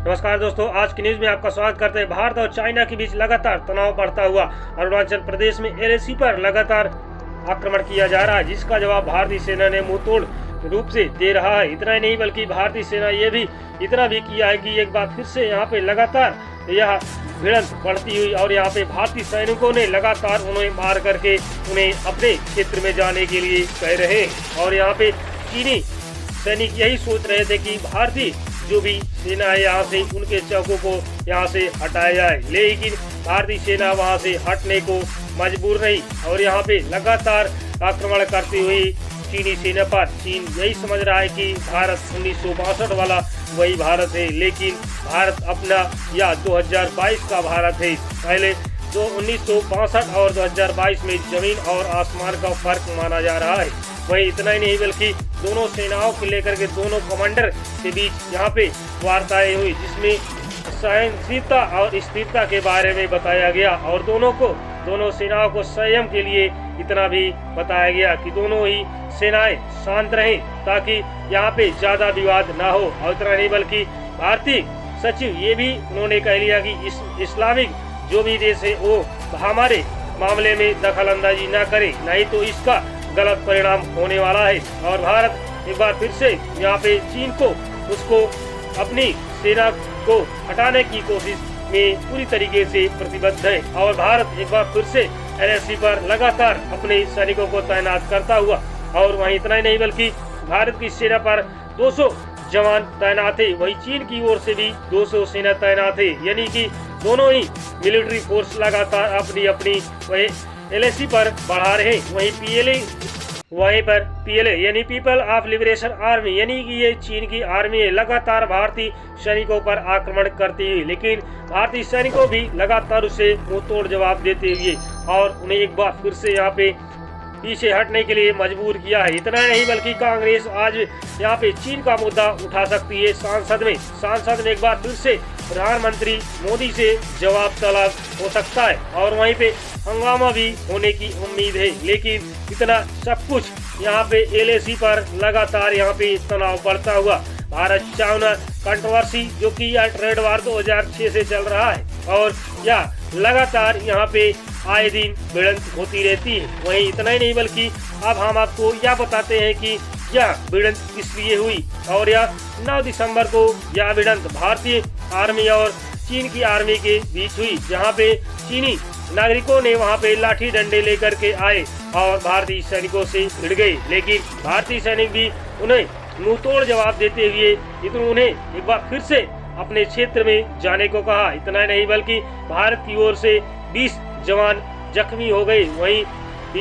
नमस्कार दोस्तों, आज की न्यूज में आपका स्वागत करते हैं। भारत और चाइना के बीच लगातार तनाव बढ़ता हुआ अरुणाचल प्रदेश में एलएसी पर लगातार आक्रमण किया जा रहा है, जिसका जवाब भारतीय सेना ने मुंहतोड़ रूप से दे रहा है। इतना ही नहीं बल्कि भारतीय सेना ये भी इतना भी किया है कि एक बार फिर से यहाँ पे लगातार यह भिड़ंत बढ़ती हुई और यहाँ पे भारतीय सैनिकों ने लगातार उन्हें मार करके उन्हें अपने क्षेत्र में जाने के लिए कह रहे हैं। और यहाँ पे चीनी सैनिक यही सोच रहे थे कि भारतीय जो भी सेना है यहाँ से उनके चौकों को यहाँ से हटाया जाए, लेकिन भारतीय सेना वहाँ से हटने को मजबूर नहीं और यहाँ पे लगातार आक्रमण करती हुई चीनी सेना पर चीन यही समझ रहा है कि भारत 1962 वाला वही भारत है, लेकिन भारत अपना या 2022 का भारत है। पहले 1962 और 2022 में जमीन और आसमान का फर्क माना जा रहा है। वही इतना ही नहीं बल्कि दोनों सेनाओं को लेकर के दोनों कमांडर के बीच यहाँ पे वार्ताएं हुई, जिसमें सहनशीलता और स्थिरता के बारे में बताया गया और दोनों सेनाओं को संयम के लिए इतना भी बताया गया कि दोनों ही सेनाएं शांत रहें ताकि यहाँ पे ज्यादा विवाद ना हो। और इतना नहीं बल्कि भारतीय सचिव ये भी उन्होंने कह लिया कि इस्लामिक जो भी देश है वो हमारे मामले में दखल अंदाजी ना करे, नहीं तो इसका गलत परिणाम होने वाला है। और भारत एक बार फिर से यहाँ पे चीन को उसको अपनी सेना को हटाने की कोशिश में पूरी तरीके से प्रतिबद्ध है और भारत एक बार फिर से एलएसी पर लगातार अपने सैनिकों को तैनात करता हुआ। और वहीं इतना ही नहीं बल्कि भारत की सेना पर 200 जवान तैनात है, वही चीन की ओर से भी 200 सेना तैनात है, यानी कि दोनों ही मिलिट्री फोर्स लगातार अपनी वही एलएसी पर बढ़ा रहे। वहीं पर पीएलए यानी पीपल ऑफ लिबरेशन आर्मी यानी कि ये चीन की आर्मी है, लगातार भारतीय सैनिकों पर आक्रमण करती हुई, लेकिन भारतीय सैनिकों भी लगातार उसे मुंहतोड़ जवाब देते हुए और उन्हें एक बार फिर से यहाँ पे पीछे हटने के लिए मजबूर किया है। इतना नहीं बल्कि कांग्रेस आज यहाँ पे चीन का मुद्दा उठा सकती है सांसद में एक बार फिर से प्रधानमंत्री मोदी से जवाब तलब हो सकता है और वहीं पे हंगामा भी होने की उम्मीद है। लेकिन इतना सब कुछ यहाँ पे एलएसी पर लगातार यहाँ पे तनाव बढ़ता हुआ भारत चाइना कंट्रोवर्सी जो कि यह ट्रेड वार 2006 से चल रहा है और यह लगातार यहाँ पे आए दिन भिड़ंत होती रहती है। वहीं इतना ही नहीं बल्कि अब हम आपको यह बताते हैं कि यह भिड़ंत किस लिए हुई और यह 9 दिसंबर को यह भिड़ंत भारतीय आर्मी और चीन की आर्मी के बीच हुई, जहां पे चीनी नागरिकों ने वहां पे लाठी डंडे लेकर के आए और भारतीय सैनिकों से भिड़ गए, लेकिन भारतीय सैनिक भी उन्हें मुंहतोड़ जवाब देते हुए उन्हें एक बार फिर से अपने क्षेत्र में जाने को कहा। इतना नहीं बल्कि भारत की ओर से 20 जवान जख्मी हो गए, वहीं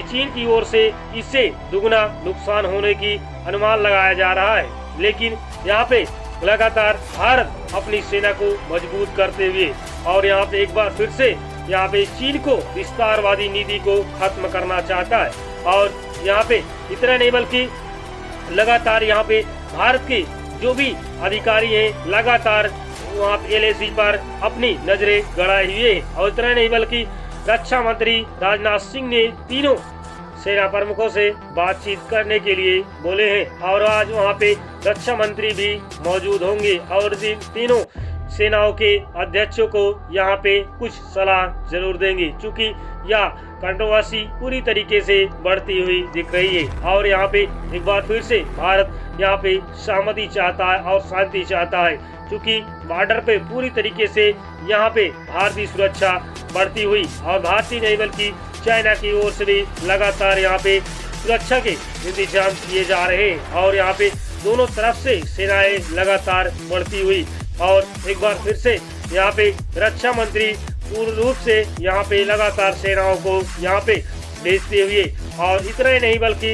चीन की ओर से इससे दुगना नुकसान होने की अनुमान लगाया जा रहा है। लेकिन यहाँ पे लगातार भारत अपनी सेना को मजबूत करते हुए और यहाँ पे एक बार फिर से यहाँ पे चीन को विस्तारवादी नीति को खत्म करना चाहता है। और यहाँ पे इतना नहीं बल्कि लगातार यहाँ पे भारत के जो भी अधिकारी हैं लगातार वहाँ पे एलएसी पर अपनी नजरें गड़ाए हुए हैं। और इतना नहीं बल्कि रक्षा मंत्री राजनाथ सिंह ने तीनों सेना प्रमुखों से बातचीत करने के लिए बोले हैं और आज वहां पे रक्षा मंत्री भी मौजूद होंगे और तीनों सेनाओं के अध्यक्षों को यहाँ पे कुछ सलाह जरूर देंगे, क्योंकि यह कंट्रोवर्सी पूरी तरीके से बढ़ती हुई दिख रही है। और यहाँ पे एक बार फिर से भारत यहाँ पे सहमति चाहता है और शांति चाहता है, क्योंकि बॉर्डर पे पूरी तरीके से यहाँ पे भारतीय सुरक्षा बढ़ती हुई और भारतीय नहीं बल्कि चाइना की ओर से भी लगातार यहाँ पे सुरक्षा के इंतजाम किए जा रहे हैं और यहाँ पे दोनों तरफ से सेनाएं लगातार बढ़ती हुई और एक बार फिर से यहाँ पे रक्षा मंत्री पूर्ण रूप से यहाँ पे लगातार सेनाओं को यहाँ पे भेजते हुए। और इतना ही नहीं बल्कि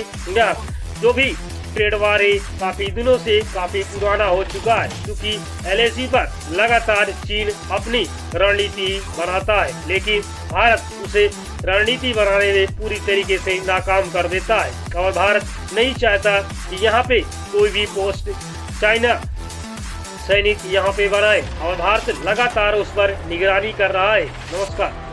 जो भी ट्रेड वार काफी दिनों से काफी पुराना हो चुका है, क्योंकि एलएसी पर लगातार चीन अपनी रणनीति बनाता है, लेकिन भारत उसे रणनीति बनाने में पूरी तरीके से नाकाम कर देता है और भारत नहीं चाहता कि यहाँ पे कोई भी पोस्ट चाइना सैनिक यहाँ पे बनाए और भारत लगातार उस पर निगरानी कर रहा है। नमस्कार।